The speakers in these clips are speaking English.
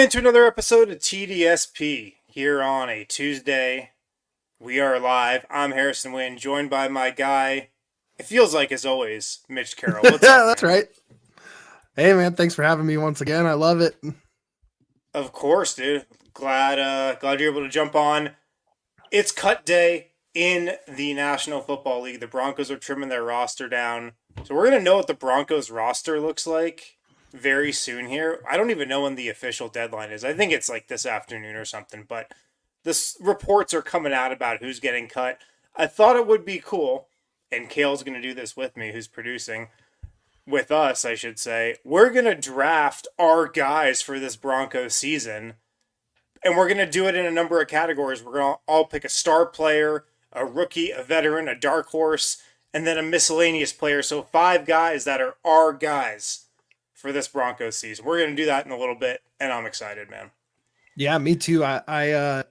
into another episode of TDSP here on a Tuesday. We are live. I'm Harrison Wynn, joined by my guy, it feels like as always, Mitch Carroll. What's up, That's man? right. Hey, man, thanks for having me once again. I love it. Of course, dude. Glad you're able to jump on. It's cut day in the National Football League. The Broncos are trimming their roster down. So we're going to know what the Broncos roster looks like very soon here. I don't even know when the official deadline is. I think it's like this afternoon or something, but reports are coming out about who's getting cut. I thought it would be cool, and Kale's going to do this with me, who's producing with us, I should say. We're going to draft our guys for this Broncos season, and we're going to do it in a number of categories. We're going to all pick a star player, a rookie, a veteran, a dark horse, and then a miscellaneous player. So 5 guys that are our guys for this Broncos season. We're going to do that in a little bit, and I'm excited, man. Yeah, me too. We're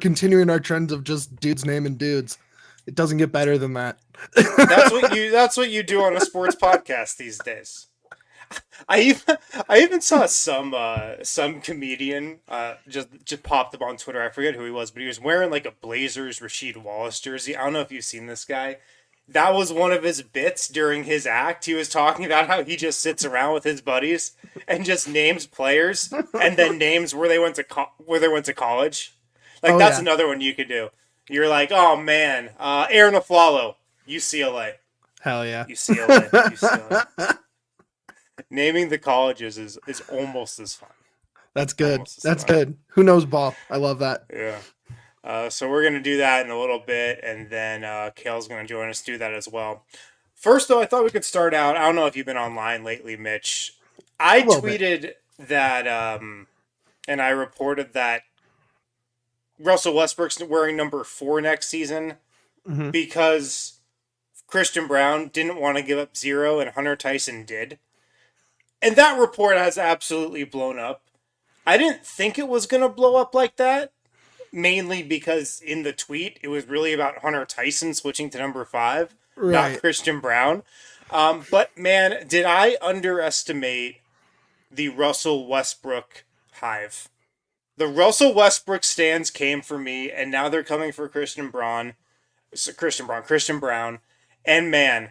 continuing our trends of just dudes naming dudes. It doesn't get better than that. That's what you do on a sports podcast these days. I even saw some comedian just popped up on Twitter. I forget who he was, but he was wearing like a Blazers Rasheed Wallace jersey. I don't know if you've seen this guy. That was one of his bits during his act. He was talking about how he just sits around with his buddies and just names players and then names where they went to college. Like that's another one you could do. You're like, oh man, Aaron Aflalo, UCLA. Hell yeah, UCLA. Naming the colleges is almost as fun. That's good. That's good. Who knows ball? I love that. Yeah. So we're going to do that in a little bit, and then Kale's going to join us to do that as well. First, though, I thought we could start out. I don't know if you've been online lately, Mitch. I tweeted that, and I reported that Russell Westbrook's wearing number 4 next season because Christian Braun didn't want to give up 0, and Hunter Tyson did. And that report has absolutely blown up. I didn't think it was going to blow up like that. Mainly because in the tweet, it was really about Hunter Tyson switching to number 5, not Christian Braun. But man, did I underestimate the Russell Westbrook hive? The Russell Westbrook stands came for me, and now they're coming for Christian Braun. And man,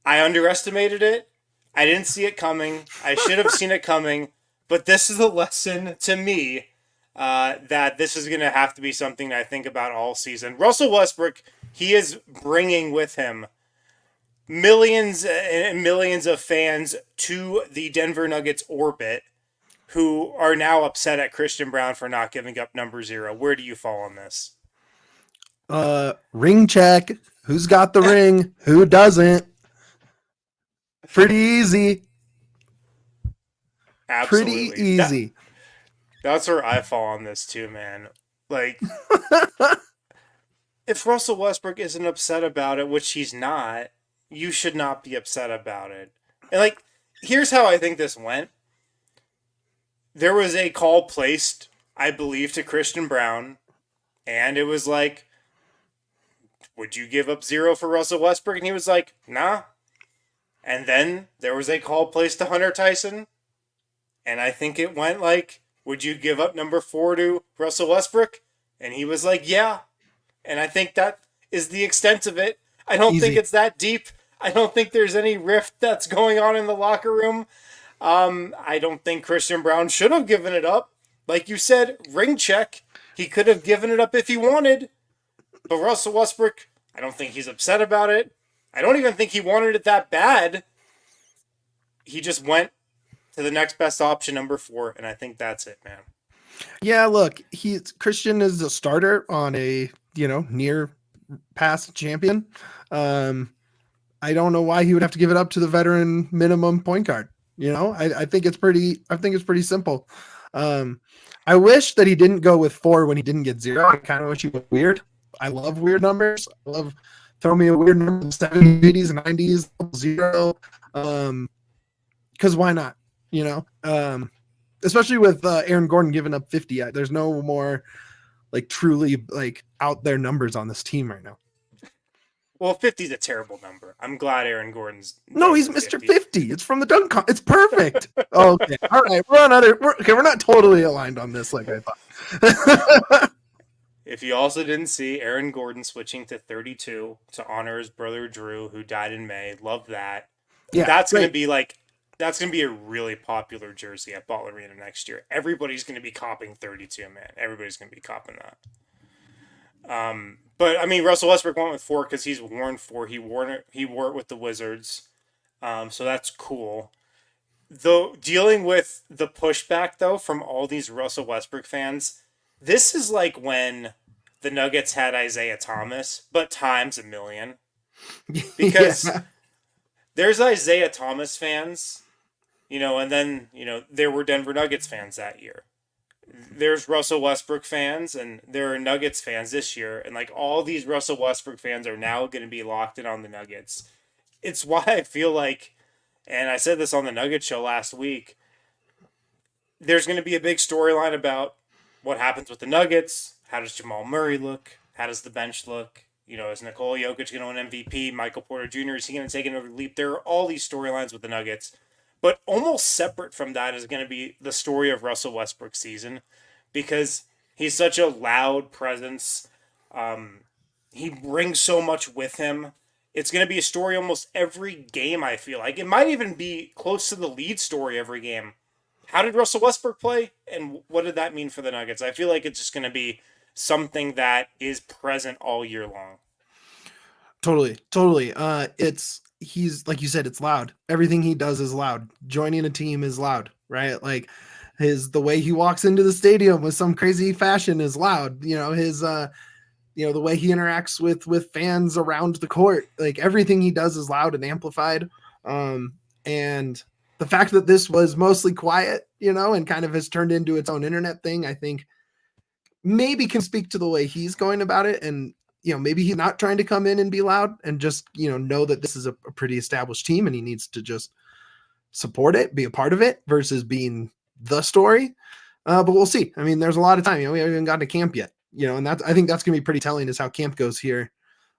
I underestimated it. I didn't see it coming. I should have seen it coming. But this is a lesson to me that this is going to have to be something I think about all season. Russell Westbrook, he is bringing with him millions and millions of fans to the Denver Nuggets orbit who are now upset at Christian Braun for not giving up number 0. Where do you fall on this? Ring check. Who's got the ring? Who doesn't? Pretty easy. Absolutely. Pretty easy. That's where I fall on this too, man. Like, if Russell Westbrook isn't upset about it, which he's not, you should not be upset about it. And like, here's how I think this went. There was a call placed, I believe, to Christian Braun, and it was like, would you give up 0 for Russell Westbrook? And he was like, nah. And then there was a call placed to Hunter Tyson, and I think it went like, would you give up number 4 to Russell Westbrook? And he was like, yeah. And I think that is the extent of it. I don't think it's that deep. I don't think there's any rift that's going on in the locker room. I don't think Christian Braun should have given it up. Like you said, ring check. He could have given it up if he wanted. But Russell Westbrook, I don't think he's upset about it. I don't even think he wanted it that bad. He just went to the next best option, number 4, and I think that's it, man. Yeah, look, Christian is a starter on a near past champion. I don't know why he would have to give it up to the veteran minimum point guard. I think it's pretty simple. I wish that he didn't go with 4 when he didn't get 0. I kind of wish he was weird. I love weird numbers. I love throw me a weird number, 70s, 80s, 90s, 0. Because why not? Especially with Aaron Gordon giving up 50. There's no more like truly like out there numbers on this team right now. Well, 50 is a terrible number. I'm glad Aaron Gordon's. No, he's Mr. 50. It's from the dunk. It's perfect. Okay. All right. We're not totally aligned on this like I thought. If you also didn't see, Aaron Gordon switching to 32 to honor his brother Drew, who died in May. Love that. Yeah. That's going to be like, that's going to be a really popular jersey at Ball Arena next year. Everybody's going to be copping 32, man. Everybody's going to be copping that. But I mean, Russell Westbrook went with 4 because he's worn 4. He wore it with the Wizards. So that's cool. Though dealing with the pushback though from all these Russell Westbrook fans, this is like when the Nuggets had Isaiah Thomas, but times a million. Because there's Isaiah Thomas fans, and then, there were Denver Nuggets fans that year. There's Russell Westbrook fans, and there are Nuggets fans this year, and like all these Russell Westbrook fans are now going to be locked in on the Nuggets. It's why I feel like, and I said this on the Nuggets show last week, there's going to be a big storyline about what happens with the Nuggets. How does Jamal Murray look? How does the bench look? Is Nikola Jokic going to win MVP? Michael Porter Jr., is he going to take another leap? There are all these storylines with the Nuggets. But almost separate from that is going to be the story of Russell Westbrook's season, because he's such a loud presence. He brings so much with him. It's going to be a story almost every game, I feel like. It might even be close to the lead story every game. How did Russell Westbrook play, and what did that mean for the Nuggets? I feel like it's just going to be something that is present all year long. Totally. He's like you said, it's loud. Everything he does is loud. Joining a team is loud, right? Like the way he walks into the stadium with some crazy fashion is loud. The way he interacts with fans around the court, like everything he does is loud and amplified. And the fact that this was mostly quiet, and kind of has turned into its own internet thing, I think maybe can speak to the way he's going about it. And, maybe he's not trying to come in and be loud and just, know that this is a pretty established team and he needs to just support it, be a part of it versus being the story. But we'll see. I mean, there's a lot of time, we haven't even gotten to camp yet, and I think that's going to be pretty telling is how camp goes here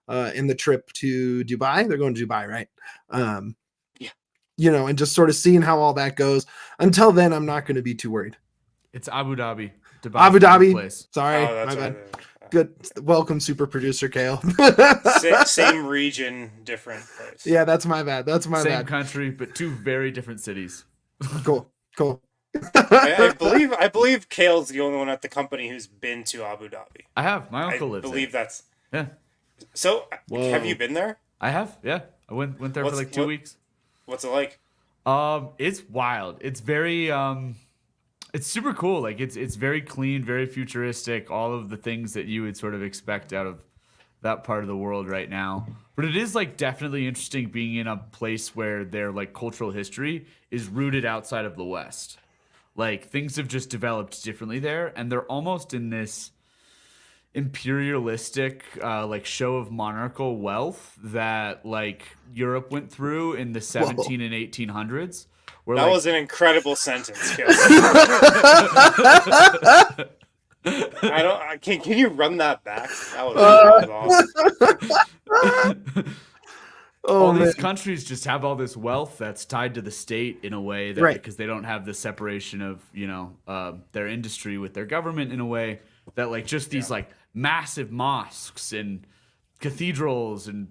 in the trip to Dubai. They're going to Dubai, right? And just sort of seeing how all that goes. Until then, I'm not going to be too worried. It's Abu Dhabi. Abu Dhabi. Place. Sorry, my bad. Good. Welcome, super producer Kale. Same region, different place. Yeah, that's my bad. Same country, but 2 very different cities. Cool. I believe Kale's the only one at the company who's been to Abu Dhabi. I have. My uncle lives there. I believe that's... Yeah. So, have you been there? I have, yeah. I went there for like 2 weeks. What's it like? It's wild. It's very it's super cool. Like it's very clean, very futuristic, all of the things that you would sort of expect out of that part of the world right now. But it is like definitely interesting being in a place where their like cultural history is rooted outside of the West. Like things have just developed differently there, and they're almost in this imperialistic like show of monarchical wealth that like Europe went through in the 17 and 1800s. Where, that was an incredible sentence. Can you run that back? That was awesome. All these countries just have all this wealth that's tied to the state in a way that because they don't have the separation of their industry with their government in a way that like just these like massive mosques and cathedrals and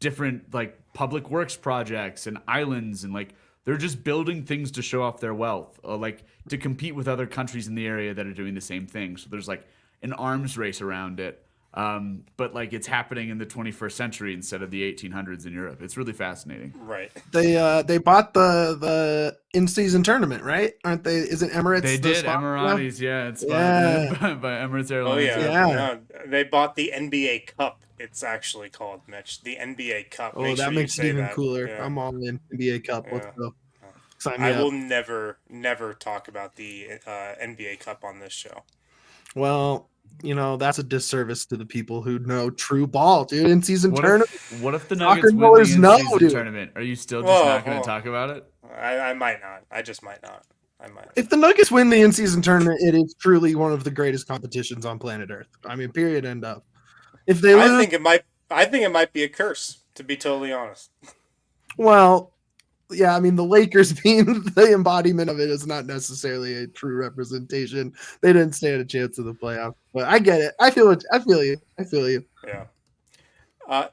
different like public works projects and islands, and like they're just building things to show off their wealth, like to compete with other countries in the area that are doing the same thing. So there's like an arms race around it. But like it's happening in the 21st century instead of the 1800s in Europe. It's really fascinating. Right. They bought the in-season tournament, right? Aren't they? Isn't Emirates? They did. Emiratis, yeah. It's by Emirates Airlines. Oh yeah. They bought the NBA Cup. It's actually called, Mitch, the NBA Cup. Oh, that makes it even cooler. Yeah. I'm all in NBA Cup. Let's go. I will never talk about the NBA Cup on this show. Well, that's a disservice to the people who know true ball, dude. In-season tournament. What if the Nuggets win the in-season tournament? Are you still just not going to talk about it? I might not. I just might not. I might. If the Nuggets win the in-season tournament, it is truly one of the greatest competitions on planet Earth. I mean, period, end of. If they lose, I think it might. I think it might be a curse, to be totally honest. Well, yeah, I mean, the Lakers being the embodiment of it is not necessarily a true representation. They didn't stand a chance in the playoffs, but I get it. I feel it. I feel you. I feel you. Yeah. Uh,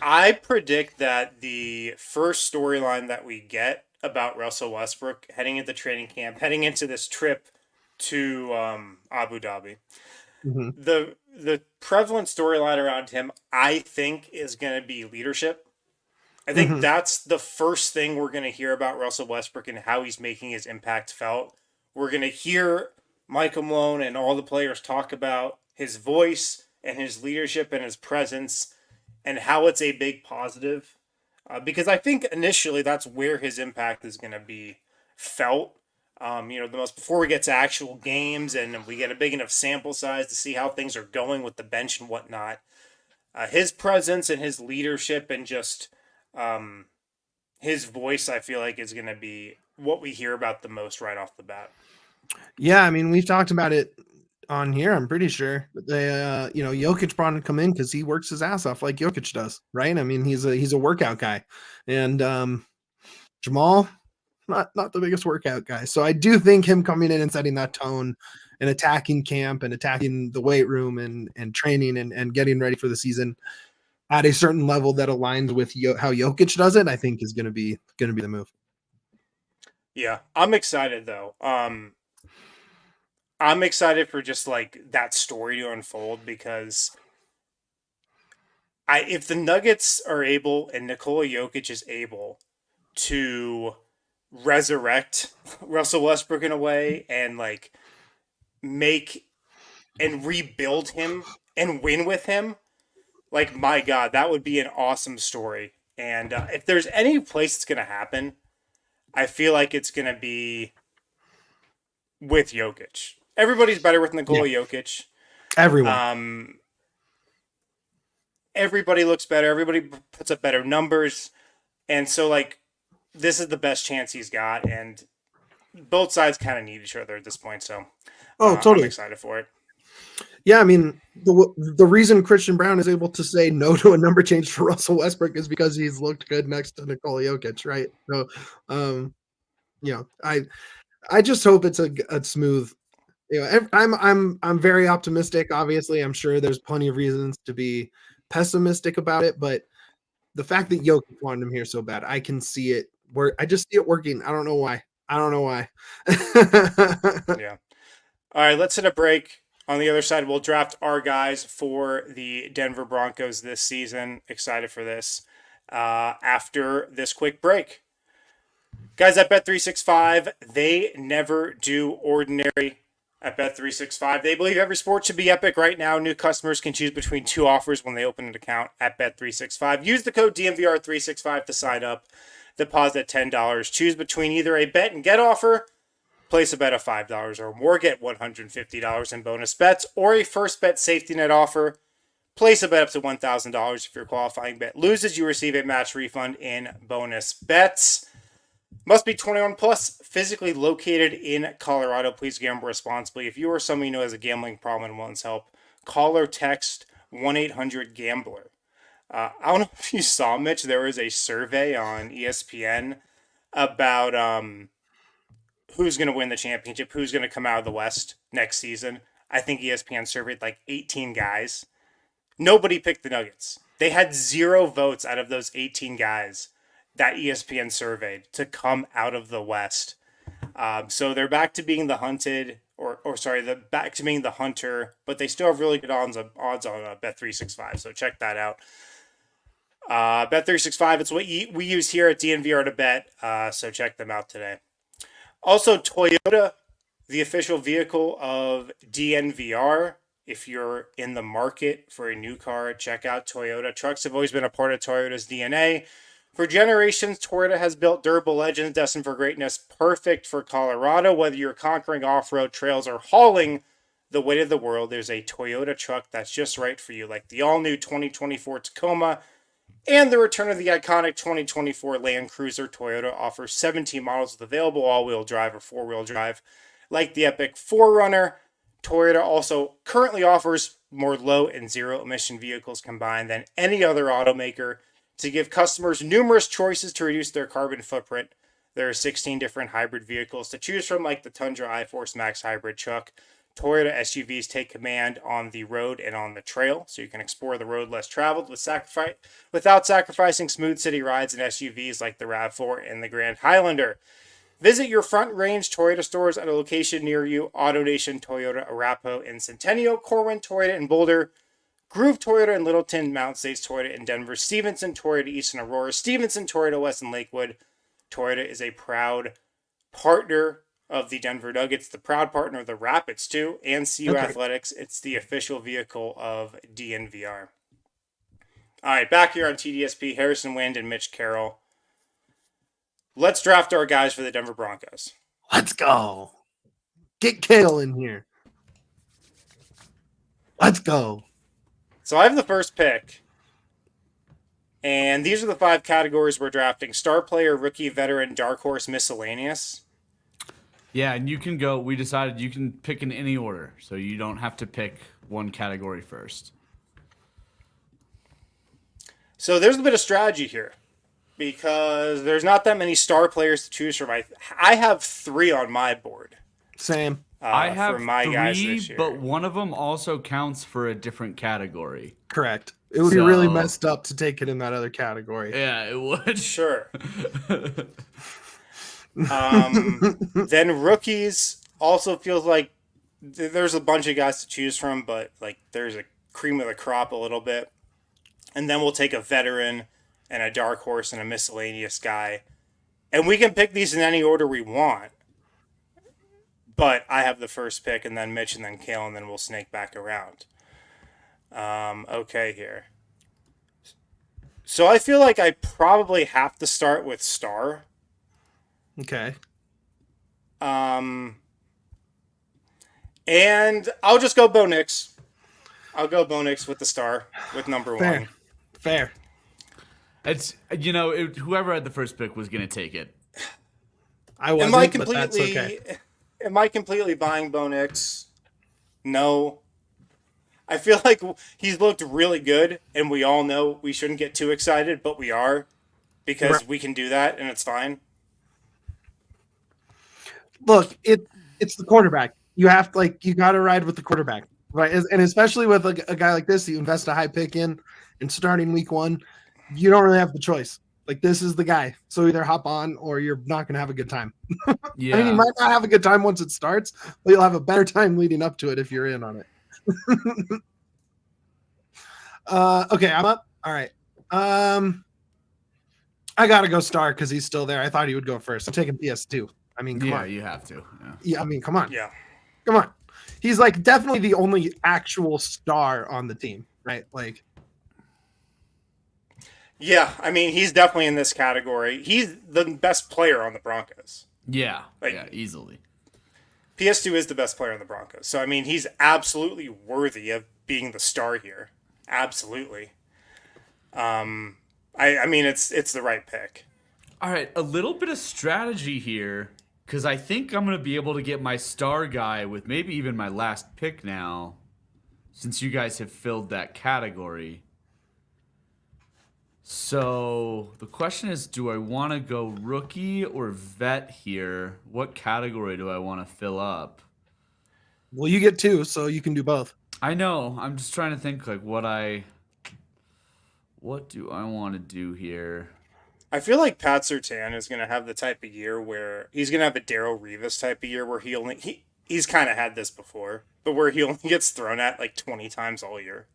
I predict that the first storyline that we get about Russell Westbrook heading into training camp, heading into this trip to Abu Dhabi, Mm-hmm. the prevalent storyline around him, I think, is going to be leadership. I think Mm-hmm. that's the first thing we're going to hear about Russell Westbrook and how he's making his impact felt. We're going to hear Michael Malone and all the players talk about his voice and his leadership and his presence and how it's a big positive. Because I think initially that's where his impact is going to be felt. The most before we get to actual games and we get a big enough sample size to see how things are going with the bench and whatnot. His presence and his leadership and just um, his voice, I feel like, is going to be what we hear about the most right off the bat. Yeah, I mean, we've talked about it on here. I'm pretty sure they, Jokic brought him to come in because he works his ass off like Jokic does, right? I mean, he's a workout guy, and Jamal, not the biggest workout guy. So I do think him coming in and setting that tone and attacking camp and attacking the weight room and training and getting ready for the season at a certain level that aligns with how Jokic does it, I think is going to be the move. Yeah, I'm excited though. I'm excited for just like that story to unfold because if the Nuggets are able and Nikola Jokic is able to resurrect Russell Westbrook in a way and like make and rebuild him and win with him, like my God, that would be an awesome story. And if there's any place it's gonna happen, I feel like it's gonna be with Jokic. Everybody's better with Nikola Jokic. Everyone. Everybody looks better. Everybody puts up better numbers, and so like this is the best chance he's got, and both sides kind of need each other at this point. So, Totally. I'm excited for it. Yeah, I mean, the reason Christian Braun is able to say no to a number change for Russell Westbrook is because he's looked good next to Nikola Jokic, right? So, I just hope it's a smooth. I'm very optimistic. Obviously, I'm sure there's plenty of reasons to be pessimistic about it, but the fact that Jokic wanted him here so bad, I can see it. I just see it working. I don't know why. Yeah. All right, let's hit a break. On the other side, we'll draft our guys for the Denver Broncos this season. Excited for this. After this quick break. Guys at Bet365, they never do ordinary. At Bet365, they believe every sport should be epic. Right now, new customers can choose between two offers when they open an account at Bet365. Use the code DNVR365 to sign up. Deposit $10. Choose between either a bet and get offer, place a bet of $5 or more, get $150 in bonus bets, or a first bet safety net offer. Place a bet up to $1,000. If your qualifying bet loses, you receive a match refund in bonus bets. Must be 21 plus, physically located in Colorado. Please gamble responsibly. If you or someone you know has a gambling problem and wants help, call or text 1-800-GAMBLER. I don't know if you saw, Mitch, there was a survey on ESPN about who's going to win the championship, who's going to come out of the West next season. I think ESPN surveyed like 18 guys. Nobody picked the Nuggets. They had 0 votes out of those 18 guys that ESPN surveyed to come out of the West. So they're back to being the hunted, they're back to being the hunter, but they still have really good odds on Bet365. So check that out. Bet365, it's what we use here at DNVR to bet. So check them out today. Also, Toyota, the official vehicle of DNVR. If you're in the market for a new car, check out Toyota. Trucks have always been a part of Toyota's DNA. For generations, Toyota has built durable legends destined for greatness, perfect for Colorado. Whether you're conquering off-road trails or hauling the weight of the world, there's a Toyota truck that's just right for you, like the all-new 2024 Tacoma and the return of the iconic 2024 Land Cruiser. Toyota offers 17 models with available all-wheel drive or four-wheel drive, like the epic 4Runner, Toyota also currently offers more low and zero emission vehicles combined than any other automaker to give customers numerous choices to reduce their carbon footprint. There are 16 different hybrid vehicles to choose from, like the Tundra iForce Max hybrid truck. Toyota SUVs take command on the road and on the trail, so you can explore the road less traveled without sacrificing smooth city rides in SUVs like the RAV4 and the Grand Highlander. Visit your Front Range Toyota stores at a location near you. AutoNation Toyota, Arapahoe in Centennial, Corwin Toyota in Boulder, Groove Toyota in Littleton, Mountain States Toyota in Denver, Stevenson Toyota East in Aurora, Stevenson Toyota West in Lakewood. Toyota is a proud partner of the Denver Nuggets, the proud partner of the Rapids too, and CU Athletics. It's the official vehicle of DNVR. All right, back here on TDSP, Harrison Wind and Mitch Carroll. Let's draft our guys for the Denver Broncos. Let's go. Get Kale in here. Let's go. So I have the first pick. And these are the 5 categories we're drafting. Star player, rookie, veteran, dark horse, miscellaneous. Yeah, and you can go, we decided you can pick in any order. So you don't have to pick one category first. So there's a bit of strategy here. Because there's not that many star players to choose from. I have 3 on my board. Same. I have for my 3, guys this year. but one of them also counts for a different category. Correct. It would be really messed up to take it in that other category. Yeah, it would. Sure. Then rookies also feels like there's a bunch of guys to choose from, but like there's a cream of the crop a little bit. And then we'll take a veteran and a dark horse and a miscellaneous guy. And we can pick these in any order we want. But I have the first pick, and then Mitch, and then Kale, and then we'll snake back around. Okay, here. So I feel like I probably have to start with Star. Okay. And I'll just go Bo Nix. I'll go Bo Nix with the Star, with number 1. Fair. It's whoever had the first pick was going to take it. I wasn't, but that's okay. Am I completely buying Bo Nix? No. I feel like he's looked really good, and we all know we shouldn't get too excited, but we are, because we can do that, and it's fine. Look, it's the quarterback. You have to, you got to ride with the quarterback, right? And especially with a guy like this, you invest a high pick in, and starting week 1, you don't really have the choice. Like, this is the guy. So either hop on or you're not going to have a good time. Yeah. I mean, you might not have a good time once it starts, but you'll have a better time leading up to it if you're in on it. Okay, I'm up. All right. I got to go Star because he's still there. I thought he would go first. I'm taking PS2. I mean, come on. Yeah, you have to. Yeah, I mean, come on. Yeah. Come on. He's like definitely the only actual star on the team, right? Like, yeah, I mean, he's definitely in this category. He's the best player on the Broncos. Yeah, easily. PS2 is the best player on the Broncos. So, I mean, he's absolutely worthy of being the star here. Absolutely. I mean, it's the right pick. All right, a little bit of strategy here, because I think I'm going to be able to get my star guy with maybe even my last pick now, since you guys have filled that category. So the question is, do I want to go rookie or vet here? What category do I want to fill up? Well, you get 2, so you can do both. I know. I'm just trying to think like what do I want to do here? I feel like Pat Surtain is going to have the type of year where he's going to have a Darrelle Revis type of year where he's kind of had this before, but where he only gets thrown at like 20 times all year.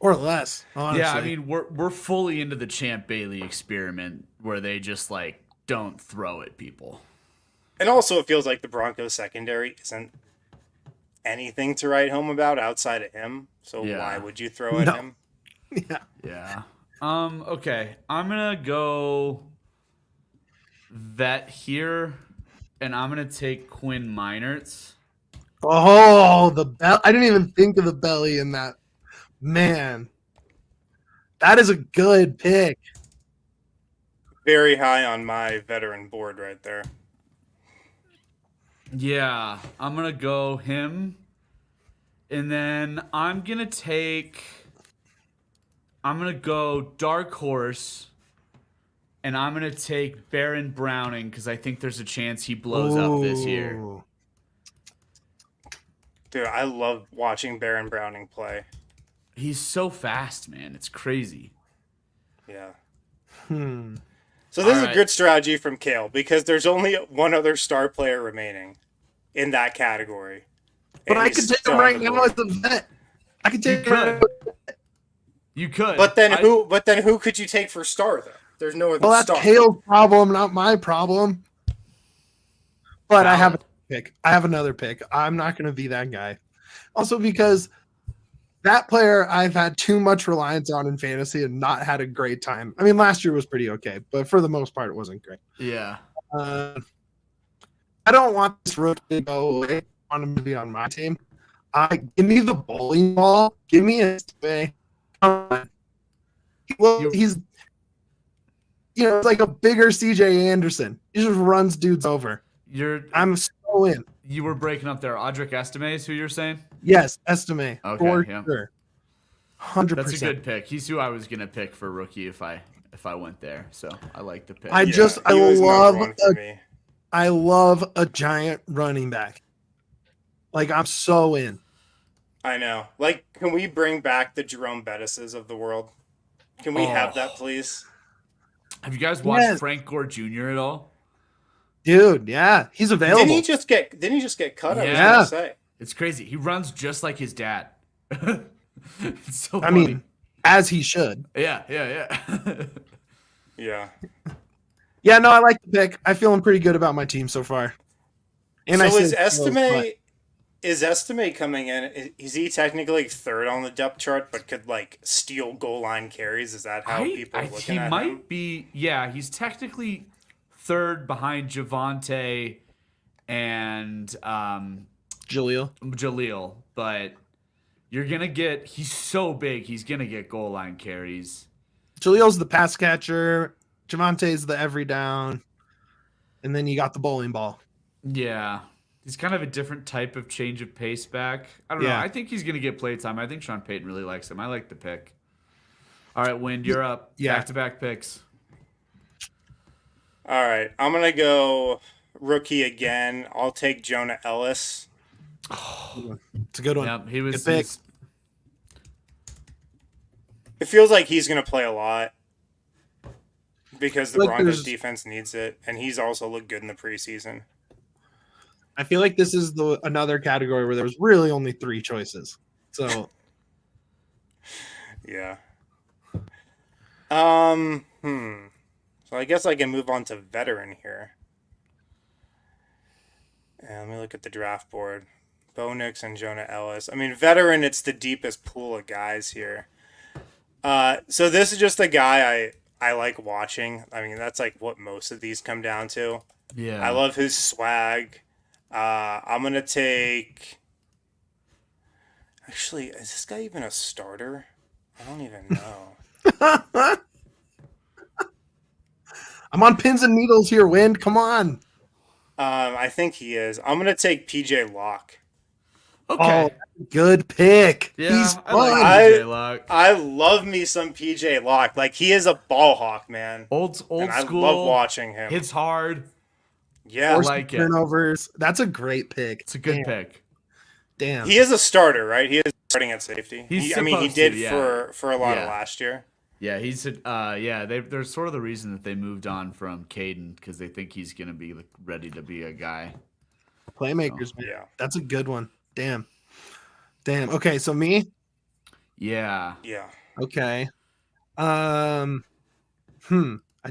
Or less, honestly. Yeah, I mean, we're fully into the Champ Bailey experiment where they just like don't throw at people. And also it feels like the Broncos secondary isn't anything to write home about outside of him. So why would you throw at him? Yeah. Yeah. Okay. I'm gonna go vet here, and I'm gonna take Quinn Meinerz. Oh, I didn't even think of the belly in that. Man, that is a good pick. Very high on my veteran board right there. Yeah, I'm gonna go him. And then I'm going to go dark horse, and I'm going to take Baron Browning because I think there's a chance he blows up this year. Dude, I love watching Baron Browning play. He's so fast, man. It's crazy. Yeah. So this is right. a good strategy from Kale because there's only one other star player remaining in that category. But I could take him right now as a vet. I could take him. You could. But then who? But then who could you take for star though? There's no other Well, that's star. Kale's problem, not my problem. But I have a pick. I have another pick. I'm not going to be that guy. Also, because that player I've had too much reliance on in fantasy and not had a great time. I mean, last year was pretty okay, but for the most part, it wasn't great. Yeah. I don't want this rookie to go away. I want him to be on my team. Give me the bowling ball. Give me a way. Well, he's, it's like a bigger CJ Anderson. He just runs dudes over. I'm so in. You were breaking up there. Audric Estime is who you're saying? Yes, Estime. Okay, for yeah. sure. 100%. That's a good pick. He's who I was gonna pick for rookie if I went there. So I like the pick. I love a giant running back. Like, I'm so in. I know. Like, can we bring back the Jerome Bettises of the world? Can we have that, please? Have you guys watched Frank Gore Jr. at all? Dude, yeah, he's available. Didn't he just get cut? Yeah. I was gonna say. It's crazy. He runs just like his dad. It's so funny. I mean, as he should. Yeah. Yeah. Yeah, no, I like the pick. I'm feeling pretty good about my team so far. And so is Estime coming in? Is he technically third on the depth chart, but could like steal goal line carries? Is that how people are looking at him? He might be. Yeah, he's technically third behind Javonte and Jaleel, but you're gonna get. He's so big. He's gonna get goal line carries. Jaleel's the pass catcher. Javonte's the every down, and then you got the bowling ball. Yeah. He's kind of a different type of change of pace back. I don't know. I think he's going to get play time. I think Sean Payton really likes him. I like the pick. All right, Wind, you're up. Yeah. Back-to-back picks. All right. I'm going to go rookie again. I'll take Jonah Ellis. It's a good one. Yep, he was good pick. It feels like he's going to play a lot because the Broncos defense needs it, and he's also looked good in the preseason. I feel like this is another category where there was really only 3 choices. So, yeah. So I guess I can move on to veteran here. And let me look at the draft board. Bo Nix and Jonah Ellis. I mean, veteran, it's the deepest pool of guys here. So this is just a guy I like watching. I mean, that's like what most of these come down to. Yeah. I love his swag. I'm going to take... Actually, is this guy even a starter? I don't even know. I'm on pins and needles here, Wind. Come on. I think he is. I'm going to take PJ Locke. Okay. Oh, good pick. Yeah, he's fun. I like PJ Locke. I love me some PJ Locke. Like, he is a ball hawk, man. Old school. I love watching him. Hits hard. Yeah, I like turnovers. That's a great pick. It's a good pick. Damn. He is a starter, right? He is starting at safety. He did for a lot of last year. Yeah, he's they're sort of the reason that they moved on from Caden because they think he's going to be ready to be a guy. Playmakers, man. Yeah. That's a good one. Damn. Okay, so me? Yeah. Okay. I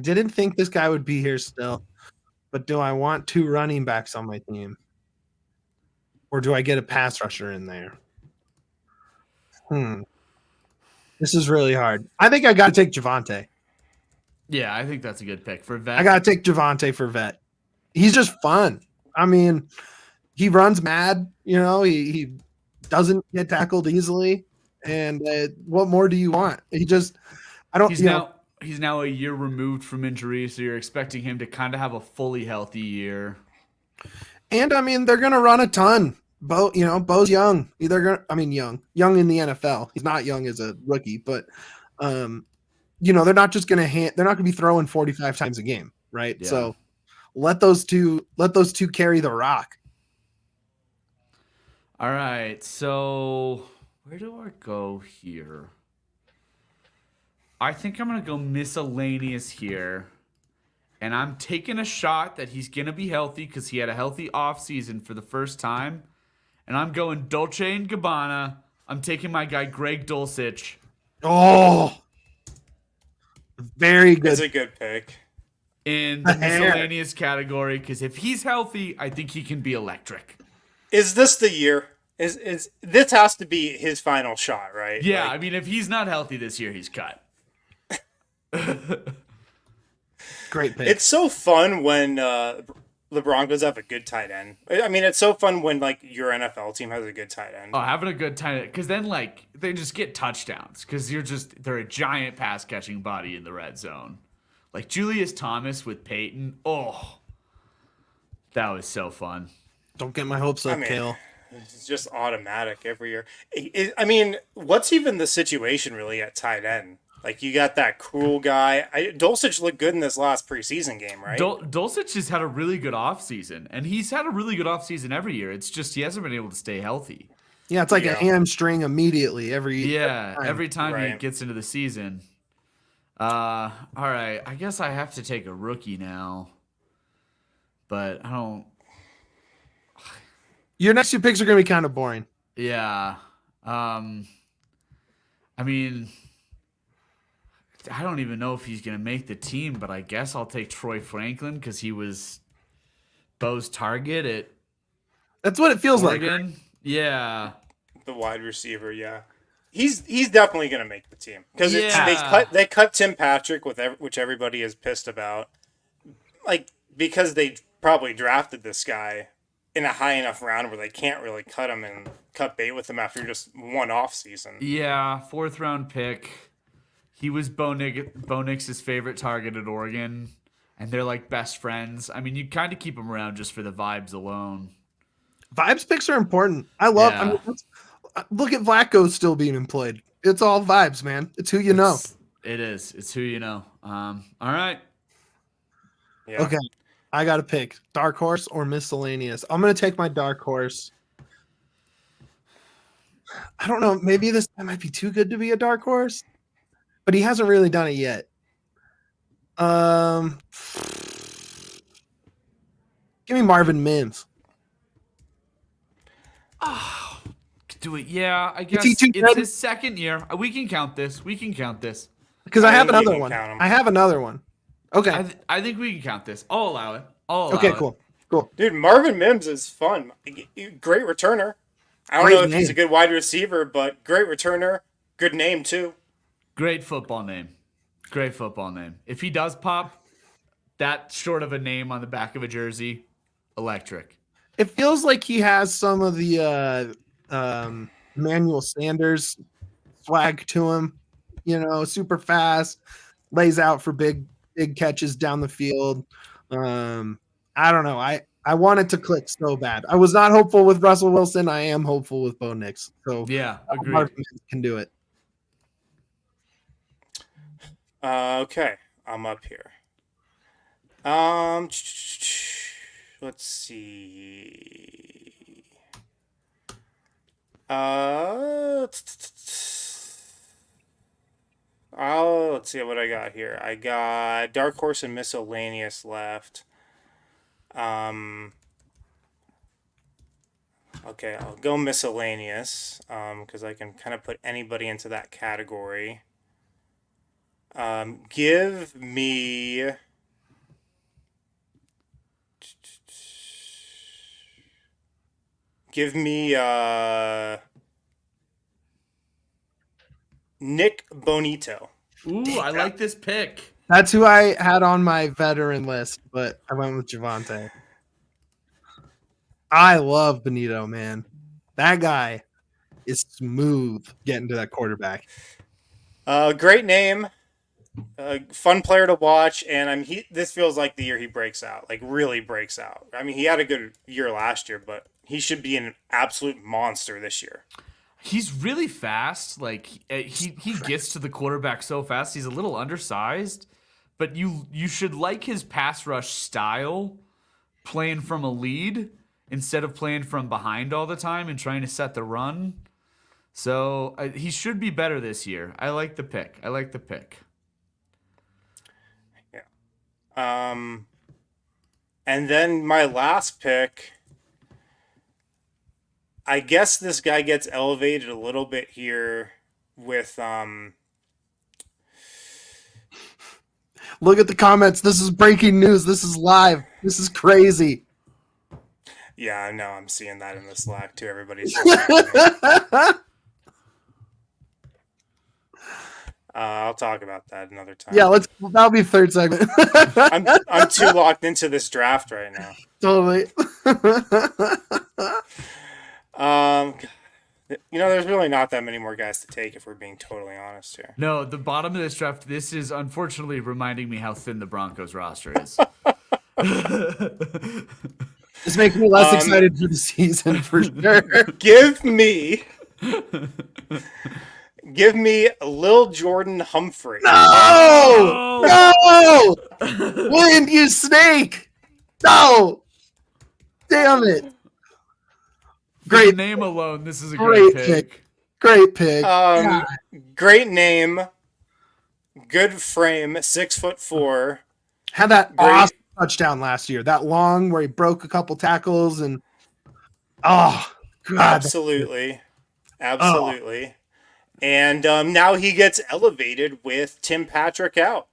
didn't think this guy would be here still. But do I want 2 running backs on my team? Or do I get a pass rusher in there? This is really hard. I think I got to take Javonte. Yeah, I think that's a good pick. For vet. I got to take Javonte for vet. He's just fun. I mean, he runs mad. He doesn't get tackled easily. And what more do you want? He's now a year removed from injury, so you're expecting him to kind of have a fully healthy year. And, I mean, they're going to run a ton. Bo's young. Young in the NFL. He's not young as a rookie, but they're not just gonna they're not gonna be throwing 45 times a game, right? Yeah. So let those two carry the rock. All right, so where do I go here? I think I'm gonna go miscellaneous here. And I'm taking a shot that he's going to be healthy because he had a healthy offseason for the first time. And I'm going Dolce & Gabbana. I'm taking my guy, Greg Dulcich. Oh, very good. It's a good pick. In the miscellaneous category, because if he's healthy, I think he can be electric. Is this the year? Is this has to be his final shot, right? Yeah, I mean, if he's not healthy this year, he's cut. Great pick. It's so fun when the Broncos have a good tight end. I mean, it's so fun when your NFL team has a good tight end. Oh, having a good tight end, because then they just get touchdowns because they're a giant pass catching body in the red zone. Like Julius Thomas with Peyton. Oh, that was so fun. Don't get my hopes up, Kale. It's just automatic every year. I mean, what's even the situation really at tight end? You got that cruel guy. Dulcich looked good in this last preseason game, right? Dulcich has had a really good offseason, and he's had a really good offseason every year. It's just he hasn't been able to stay healthy. Yeah, it's like a hamstring immediately every time he gets into the season. All right, I guess I have to take a rookie now, but I don't. Your next two picks are going to be kind of boring. Yeah. I mean, I don't even know if he's going to make the team, but I guess I'll take Troy Franklin because he was Bo's target at That's what it feels Oregon. like. Right? Yeah. The wide receiver, yeah. He's definitely going to make the team because they cut Tim Patrick, which everybody is pissed about, because they probably drafted this guy in a high enough round where they can't really cut him and cut bait with him after just one off season. Yeah, 4th round pick. He was Bo Nix's favorite target at Oregon, and they're best friends. I mean, you kind of keep him around just for the vibes alone. Vibes picks are important. I love. I mean, look at Vlaco still being employed. It's all vibes, man. It's who you know. It is. It's who you know. All right. Yeah. Okay, I got to pick dark horse or miscellaneous. I'm gonna take my dark horse. I don't know. Maybe this guy might be too good to be a dark horse. But he hasn't really done it yet. Give me Marvin Mims. Oh, do it. Yeah, I guess it's his second year. We can count this. Because I have another one. I have another one. Okay. I think we can count this. I'll allow it. Okay, cool. Dude, Marvin Mims is fun. Great returner. I don't know if he's a good wide receiver, but great returner. Good name, too. Great football name. If he does pop, that short of a name on the back of a jersey, electric. It feels like he has some of the Emmanuel Sanders swag to him. Super fast, lays out for big catches down the field. I don't know. I want it to click so bad. I was not hopeful with Russell Wilson. I am hopeful with Bo Nix. So yeah, agreed. Marvin can do it. Okay, I'm up here. Let's see. Let's see what I got here. I got dark horse and miscellaneous left. Okay, I'll go miscellaneous because I can kind of put anybody into that category. Give me Nick Bonito. Ooh, I like this pick. That's who I had on my veteran list, but I went with Javonte. I love Bonito, man. That guy is smooth getting to that quarterback. Great name. Fun player to watch, and this feels like the year he breaks out, really breaks out. I mean, he had a good year last year, but he should be an absolute monster this year. He's really fast. Like he gets to the quarterback so fast. He's a little undersized, but you should like his pass rush style, playing from a lead instead of playing from behind all the time and trying to set the run. So he should be better this year. I like the pick. Yeah. And then my last pick, I guess this guy gets elevated a little bit here with Look at the comments. This is breaking news. This is live. This is crazy. Yeah, I know. I'm seeing that in the Slack too. Everybody's I'll talk about that another time. Yeah, that'll be third segment. I'm too locked into this draft right now. Totally. There's really not that many more guys to take if we're being totally honest here. No, the bottom of this draft, this is unfortunately reminding me how thin the Broncos roster is. This makes me less excited for the season for sure. Give me Lil Jordan Humphrey. No! Wind, you snake! No! Damn it! Great name alone. This is a great pick. Great pick. Great name. Good frame. 6'4". Had that awesome touchdown last year. That long where he broke a couple tackles and God. Absolutely. And now he gets elevated with Tim Patrick out.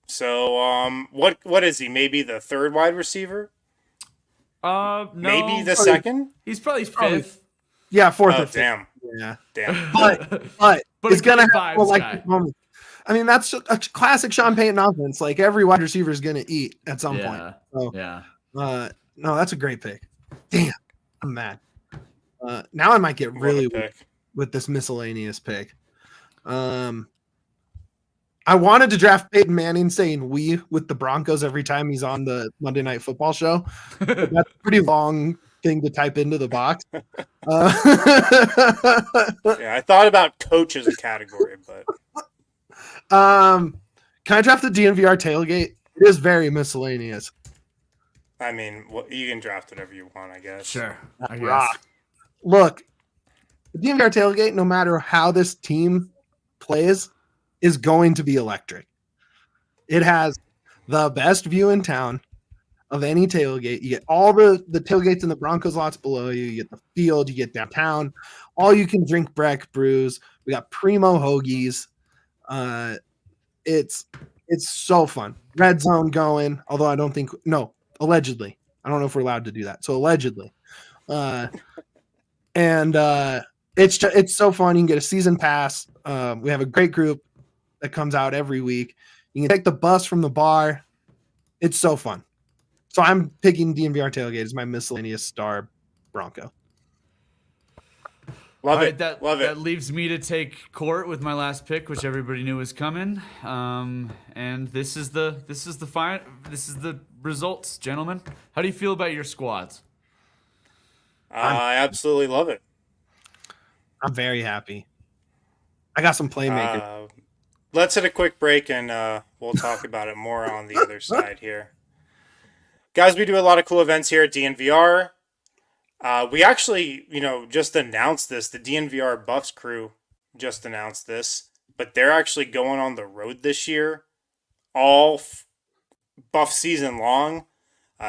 So what is he? Maybe the third wide receiver? No. Maybe the second? He's probably fifth. Yeah, fourth or fifth. Damn. Yeah. Damn. But it's gonna have guy. moment. I mean, that's a classic Sean Payton offense. Like every wide receiver is gonna eat at some point. So, no, that's a great pick. Damn, I'm mad. Now I might get really with this miscellaneous pick. I wanted to draft Peyton Manning saying "we" with the Broncos every time he's on the Monday Night Football show. But that's a pretty long thing to type into the box. Yeah, I thought about coach as a category, but can I draft the DNVR tailgate? It is very miscellaneous. I mean, you can draft whatever you want, I guess. Sure. I guess. Rock. Look, the DNVR tailgate, no matter how this team plays, is going to be electric. It has the best view in town of any tailgate. You get all the tailgates in the Broncos lots below you. You get the field. You get downtown. All you can drink Breck brews. We got primo hoagies. It's so fun. Red zone going. Although I don't think allegedly. I don't know if we're allowed to do that. So allegedly, it's so fun. You can get a season pass. We have a great group that comes out every week. You can take the bus from the bar. It's so fun. So I'm picking DNVR tailgate as my miscellaneous star Bronco. Love it. That leaves me to take court with my last pick, which everybody knew was coming. And this is the results, gentlemen. How do you feel about your squads? I absolutely love it. I'm very happy. I got some playmakers. Let's hit a quick break and we'll talk about it more on the other side here. Guys, we do a lot of cool events here at DNVR. We actually, just announced this. The DNVR Buffs crew just announced this, but they're actually going on the road this year, all Buff season long.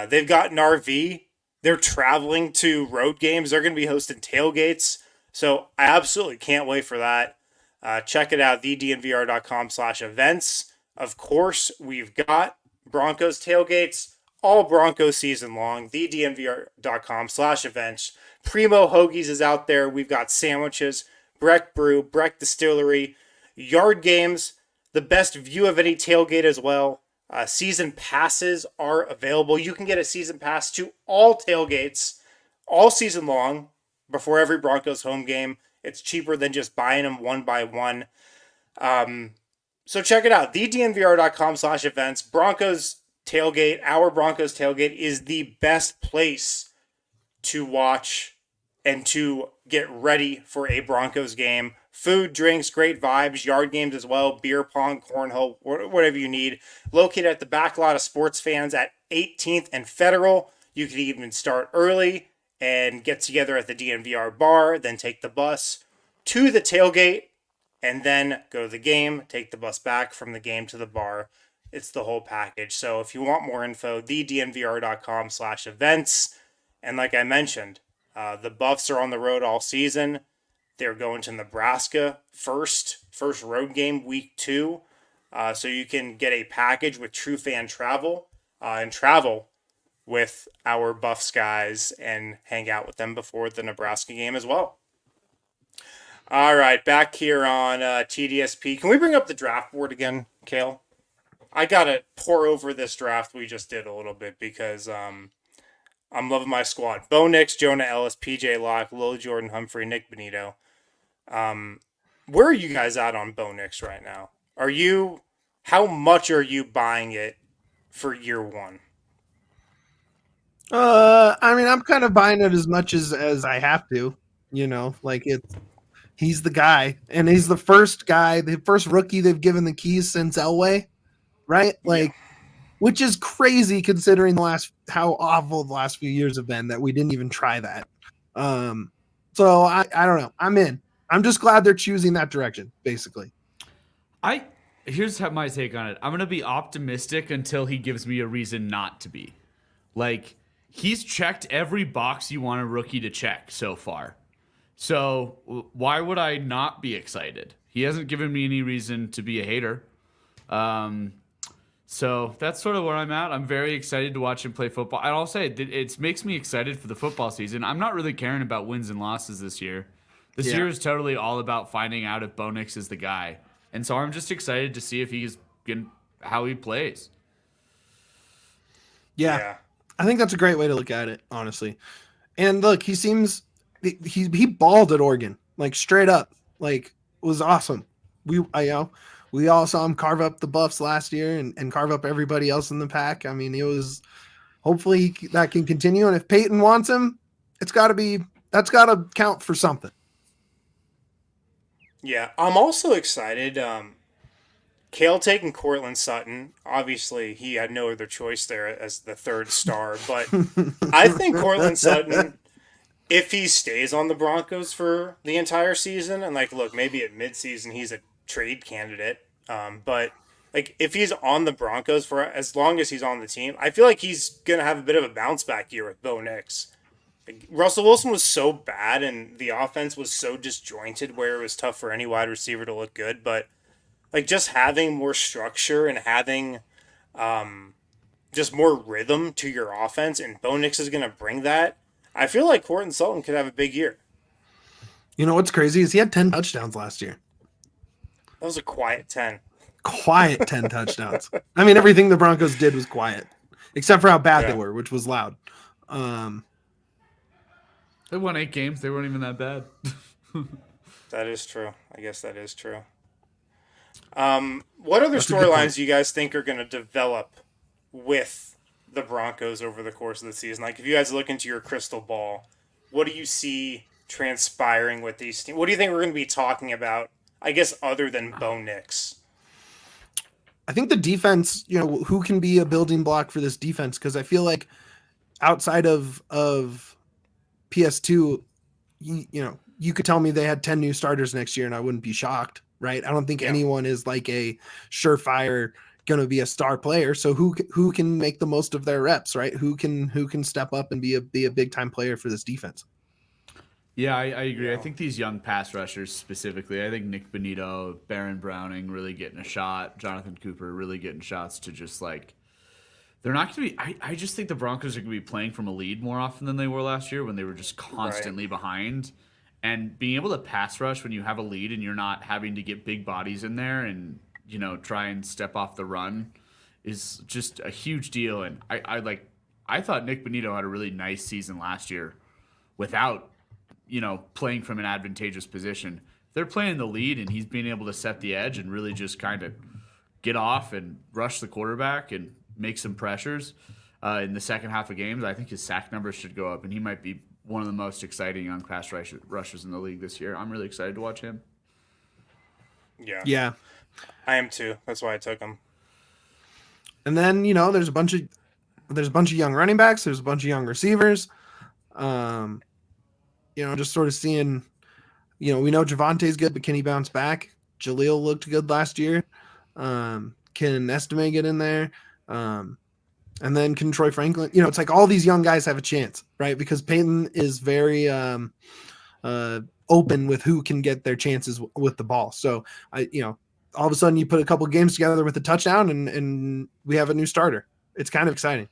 They've got an RV. They're traveling to road games. They're going to be hosting tailgates. So I absolutely can't wait for that. Check it out, thednvr.com/events. Of course, we've got Broncos tailgates all Broncos season long, thednvr.com/events. Primo Hoagies is out there. We've got sandwiches, Breck Brew, Breck Distillery, yard games, the best view of any tailgate as well. Season passes are available. You can get a season pass to all tailgates all season long before every Broncos home game. It's cheaper than just buying them one by one. So check it out. thednvr.com/events. Broncos tailgate, our Broncos tailgate is the best place to watch and to get ready for a Broncos game. Food, drinks, great vibes, yard games as well, beer pong, cornhole, whatever you need. Located at the back lot of Sports Fans at 18th and Federal. You can even start early and get together at the DNVR bar, then take the bus to the tailgate, and then go to the game, take the bus back from the game to the bar. It's the whole package. So if you want more info, thednvr.com/events. And like I mentioned, the Buffs are on the road all season. They're going to Nebraska first road game, week 2. So you can get a package with True Fan Travel and travel with our Buffs guys and hang out with them before the Nebraska game as well. All right, back here on TDSP. Can we bring up the draft board again, Kale? I got to pour over this draft we just did a little bit because I'm loving my squad. Bo Nix, Jonah Ellis, PJ Locke, Lil Jordan Humphrey, Nick Benito. Where are you guys at on Bo Nix right now? How much are you buying it for year 1? I mean, I'm kind of buying it as much as I have to, he's the guy, and he's the first rookie they've given the keys since Elway, right? Which is crazy considering how awful the last few years have been that we didn't even try that. So I don't know. I'm in. I'm just glad they're choosing that direction, basically. Here's my take on it. I'm going to be optimistic until he gives me a reason not to be. He's checked every box you want a rookie to check so far. So why would I not be excited? He hasn't given me any reason to be a hater. So that's sort of where I'm at. I'm very excited to watch him play football. And I'll say it makes me excited for the football season. I'm not really caring about wins and losses this year. This year is totally all about finding out if Bo Nix is the guy. And so I'm just excited to see if how he plays. Yeah. I think that's a great way to look at it, honestly. And look, he balled at Oregon, straight up, was awesome. We all saw him carve up the Buffs last year and carve up everybody else in the pack. I mean, hopefully that can continue. And if Peyton wants him, that's got to count for something. Yeah, I'm also excited. Kale taking Cortland Sutton. Obviously, he had no other choice there as the third star. But I think Cortland Sutton, if he stays on the Broncos for the entire season, and look, maybe at midseason he's a trade candidate. But if he's on the Broncos for as long as he's on the team, I feel like he's gonna have a bit of a bounce back year with Bo Nix. Russell Wilson was so bad and the offense was so disjointed where it was tough for any wide receiver to look good. But just having more structure and having just more rhythm to your offense, and Bo Nix is going to bring that. I feel like Cortland Sutton could have a big year. You know what's crazy is he had 10 touchdowns last year. That was a quiet 10. Quiet 10 touchdowns. I mean, everything the Broncos did was quiet, except for how bad they were, which was loud. They won 8 games. They weren't even that bad. That is true. I guess that is true. What other storylines do you guys think are going to develop with the Broncos over the course of the season? If you guys look into your crystal ball, what do you see transpiring with these teams? What do you think we're going to be talking about, I guess, other than Bo Nix? I think the defense, who can be a building block for this defense? Because I feel like outside of PS2, you could tell me they had 10 new starters next year and I wouldn't be shocked, right? I don't think anyone is a surefire going to be a star player. So who can make the most of their reps, right? Who can step up and be a big time player for this defense? Yeah, I agree. I think these young pass rushers specifically, I think Nick Benito, Baron Browning really getting a shot, Jonathan Cooper really getting shots to just they're not going to be. I just think the Broncos are going to be playing from a lead more often than they were last year when they were just constantly behind. And being able to pass rush when you have a lead and you're not having to get big bodies in there and try and step off the run is just a huge deal. And I thought Nick Benito had a really nice season last year without playing from an advantageous position. They're playing the lead and he's being able to set the edge and really just kind of get off and rush the quarterback and make some pressures in the second half of games. I think his sack numbers should go up and he might be one of the most exciting young pass rushers in the league this year. I'm really excited to watch him. Yeah. I am too. That's why I took him. And then, there's a bunch of young running backs. There's a bunch of young receivers. Just sort of seeing, we know Javante's good, but can he bounce back? Jaleel looked good last year. Can Estime get in there? And then can Troy Franklin? It's like all these young guys have a chance, right? Because Peyton is very open with who can get their chances with the ball. So all of a sudden you put a couple games together with a touchdown and we have a new starter. It's kind of exciting.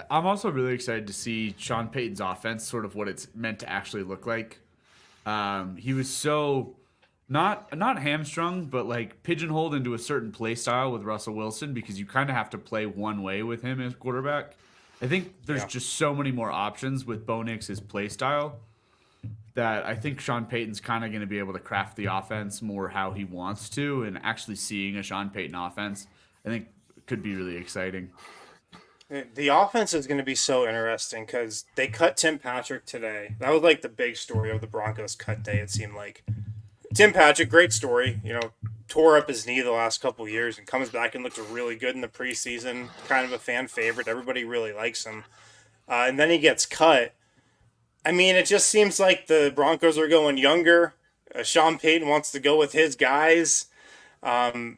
I'm also really excited to see Sean Payton's offense, sort of what it's meant to actually look like. He was so not hamstrung, but like pigeonholed into a certain play style with Russell Wilson because you kind of have to play one way with him as quarterback. I think there's just so many more options with Bo Nix's play style that I think Sean Payton's kind of going to be able to craft the offense more how he wants to, and actually seeing a Sean Payton offense, I think could be really exciting. The offense is going to be so interesting because they cut Tim Patrick today. That was like the big story of the Broncos cut day, it seemed like. Tim Patrick, great story. Tore up his knee the last couple of years and comes back and looks really good in the preseason. Kind of a fan favorite. Everybody really likes him. And then he gets cut. I mean, it just seems like the Broncos are going younger. Sean Payton wants to go with his guys. And,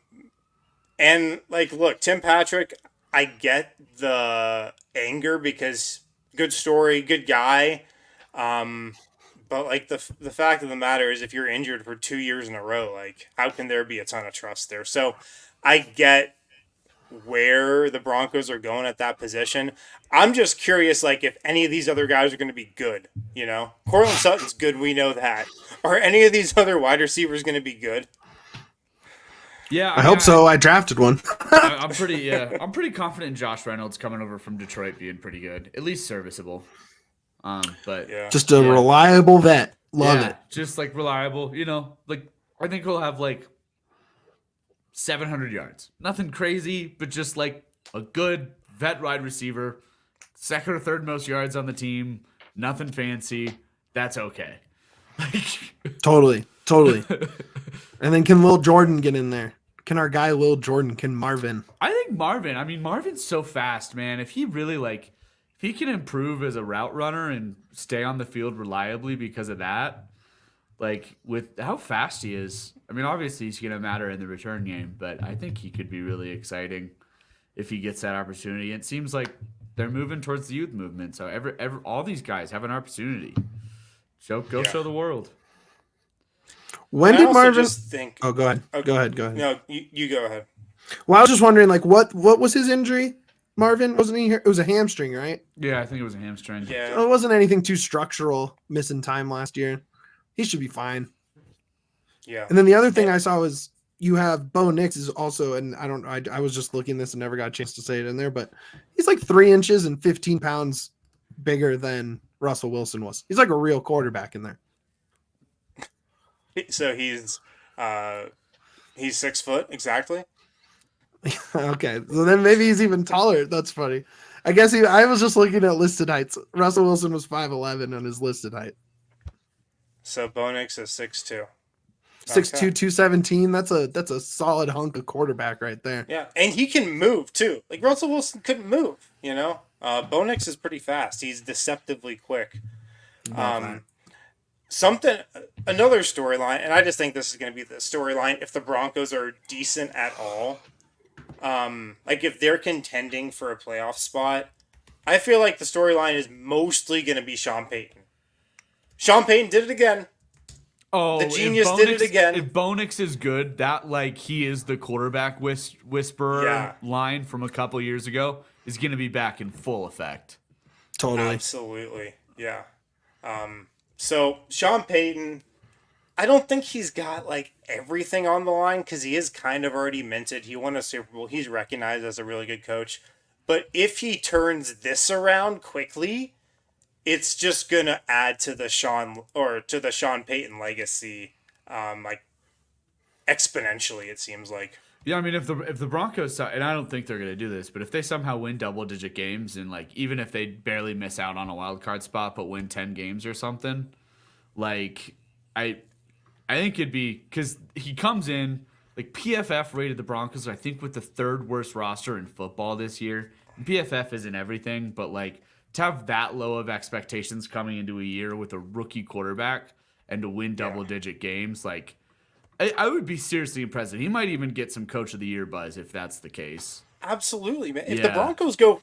look, Tim Patrick, I get the anger because good story, good guy. But, the fact of the matter is if you're injured for 2 years in a row, how can there be a ton of trust there? So I get where the Broncos are going at that position. I'm just curious, if any of these other guys are going to be good, Cortland Sutton's good, we know that. Are any of these other wide receivers going to be good? Yeah, I hope so. I drafted one. I'm pretty confident in Josh Reynolds coming over from Detroit being pretty good, at least serviceable. Just a reliable vet. Love it. Just reliable, I think he'll have 700 yards. Nothing crazy, but just a good vet wide receiver. Second or third most yards on the team. Nothing fancy. That's okay. Totally. And then can Lil Jordan get in there? Can our guy Lil Jordan, can Marvin? I think Marvin's so fast, man. If he really if he can improve as a route runner and stay on the field reliably because of that, with how fast he is, obviously he's going to matter in the return game, but I think he could be really exciting if he gets that opportunity. It seems like they're moving towards the youth movement, so all these guys have an opportunity. Show the world. When did Marvin think? Oh, go ahead. Okay. Go ahead. No, you go ahead. Well, I was just wondering, what was his injury? Marvin, wasn't he? It was a hamstring, right? Yeah, I think it was a hamstring. Yeah, It wasn't anything too structural. Missing time last year, he should be fine. Yeah. And then the other thing I saw was you have Bo Nix is also, and I was just looking this and never got a chance to say it in there, but he's 3 inches and 15 pounds bigger than Russell Wilson was. He's like a real quarterback in there. So he's 6 foot exactly. Okay, so then maybe he's even taller. That's funny. I guess I was just looking at listed heights. Russell Wilson was 5'11" on his listed height. So Bo Nix is 6'2". 6'2", 217. That's a solid hunk of quarterback right there. Yeah, and he can move too. Russell Wilson couldn't move. Bo Nix is pretty fast. He's deceptively quick. Another storyline, and I just think this is going to be the storyline if the Broncos are decent at all. If they're contending for a playoff spot, I feel like the storyline is mostly going to be Sean Payton. Sean Payton did it again. Oh, the genius did it again. If Bo Nix is good, that he is the quarterback whisperer line from a couple years ago is going to be back in full effect. Totally. Absolutely. Yeah. So Sean Payton, I don't think he's got everything on the line because he is kind of already minted. He won a Super Bowl. He's recognized as a really good coach. But if he turns this around quickly, it's just gonna add to the Sean Payton legacy, exponentially. It seems like. Yeah, I mean, if the Broncos, and I don't think they're going to do this, but if they somehow win double-digit games and, like, even if they barely miss out on a wild card spot but win 10 games or something, like, I think it'd be, because he comes in, like, PFF rated the Broncos, I think, with the third worst roster in football this year. And PFF isn't everything, but, like, to have that low of expectations coming into a year with a rookie quarterback and to win double-digit games, like, I would be seriously impressed. He might even get some Coach of the Year buzz if that's the case. Absolutely, man. If the Broncos go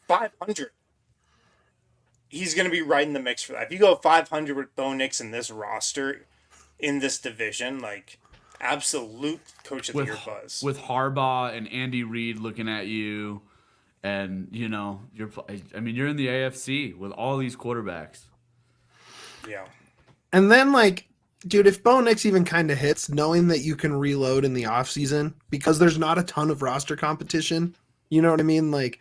500, he's going to be right in the mix for that. If you go 500 with Bo Nix in this roster, in this division, like, absolute Coach of the Year buzz. With Harbaugh and Andy Reid looking at you, and, you know, you're in the AFC with all these quarterbacks. Yeah. And then, like, dude, if Bo Nix even kind of hits, knowing that you can reload in the offseason because there's not a ton of roster competition, you know what I mean? Like,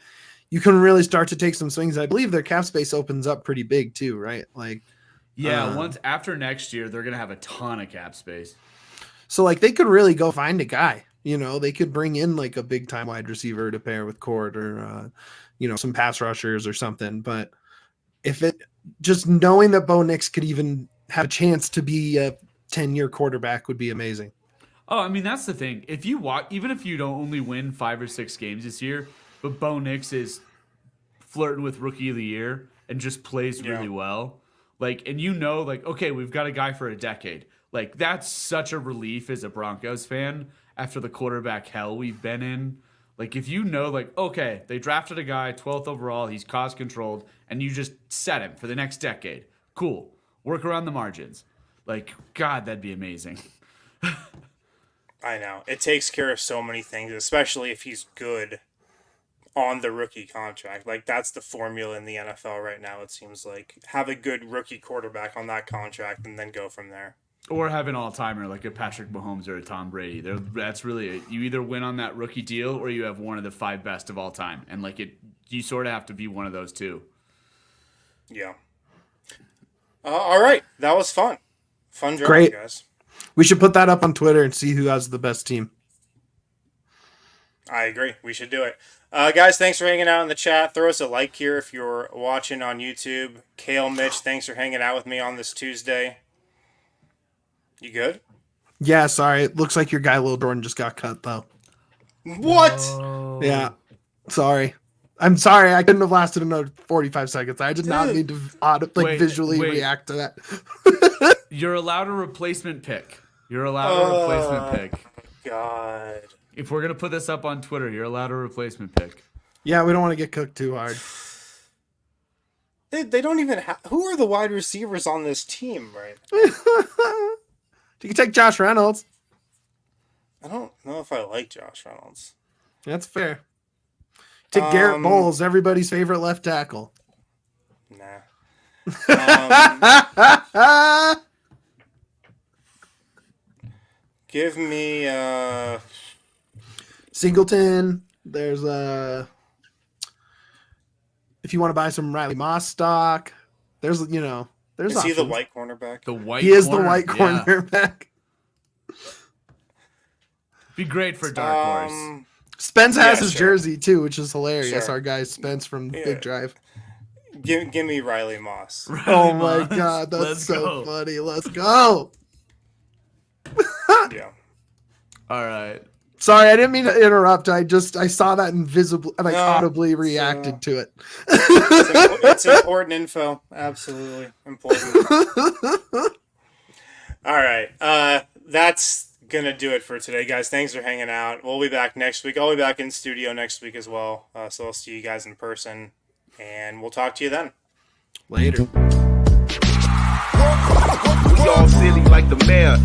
you can really start to take some swings. I believe their cap space opens up pretty big too, right? Like, yeah, once after next year, they're going to have a ton of cap space. So, like, they could really go find a guy. You know, they could bring in, like, a big-time wide receiver to pair with Cord or, you know, some pass rushers or something. But if it – just knowing that Bo Nix could even – have a chance to be a 10-year quarterback would be amazing. Oh, I mean, that's the thing. If you watch, even if you don't only win 5 or 6 games this year, but Bo Nix is flirting with Rookie of the Year and just plays really well, like, and you know, like, okay, we've got a guy for a decade. Like, that's such a relief as a Broncos fan after the quarterback hell we've been in. Like, if you know, like, okay, they drafted a guy, 12th overall, he's cost controlled, and you just set him for the next decade. Cool. Work around the margins. Like, God, that'd be amazing. I know. It takes care of so many things, especially if he's good on the rookie contract. Like, that's the formula in the NFL right now, it seems like. Have a good rookie quarterback on that contract and then go from there. Or have an all-timer like a Patrick Mahomes or a Tom Brady. That's really it. You either win on that rookie deal or you have one of the 5 best of all time. And, like, you sort of have to be one of those two. Yeah. All right. That was fun. Fun draft, Great. Guys. We should put that up on Twitter and see who has the best team. I agree. We should do it. Guys, thanks for hanging out in the chat. Throw us a like here if you're watching on YouTube. Kale, Mitch, thanks for hanging out with me on this Tuesday. You good? Yeah, sorry. It looks like your guy, Lil Jordan, just got cut, though. What? Yeah. Sorry. I'm sorry. I couldn't have lasted another 45 seconds. I did not need to visually react to that. You're allowed a replacement pick. You're allowed a replacement pick. God. If we're going to put this up on Twitter, you're allowed a replacement pick. Yeah, we don't want to get cooked too hard. They don't even have... Who are the wide receivers on this team, right? You can take Josh Reynolds. I don't know if I like Josh Reynolds. That's fair. Take Garrett Bowles, everybody's favorite left tackle. Nah. Give me Singleton. There's if you want to buy some Riley Moss stock, there's there's Is options. he the white cornerback? He is the white cornerback. Be great for Dark Horse. Spence has his jersey too, which is hilarious. Sure. Our guy Spence from Big Drive. Give me Riley Moss. Oh my God, that's so funny. Let's go. Yeah. All right. Sorry, I didn't mean to interrupt. I saw that invisibly, audibly reacted to it. It's important info. Absolutely important. All right. That's going to do it for today, guys. Thanks for hanging out. We'll be back next week. I'll be back in studio next week as well. So I'll see you guys in person, and we'll talk to you then. Later. We all silly like the mayor.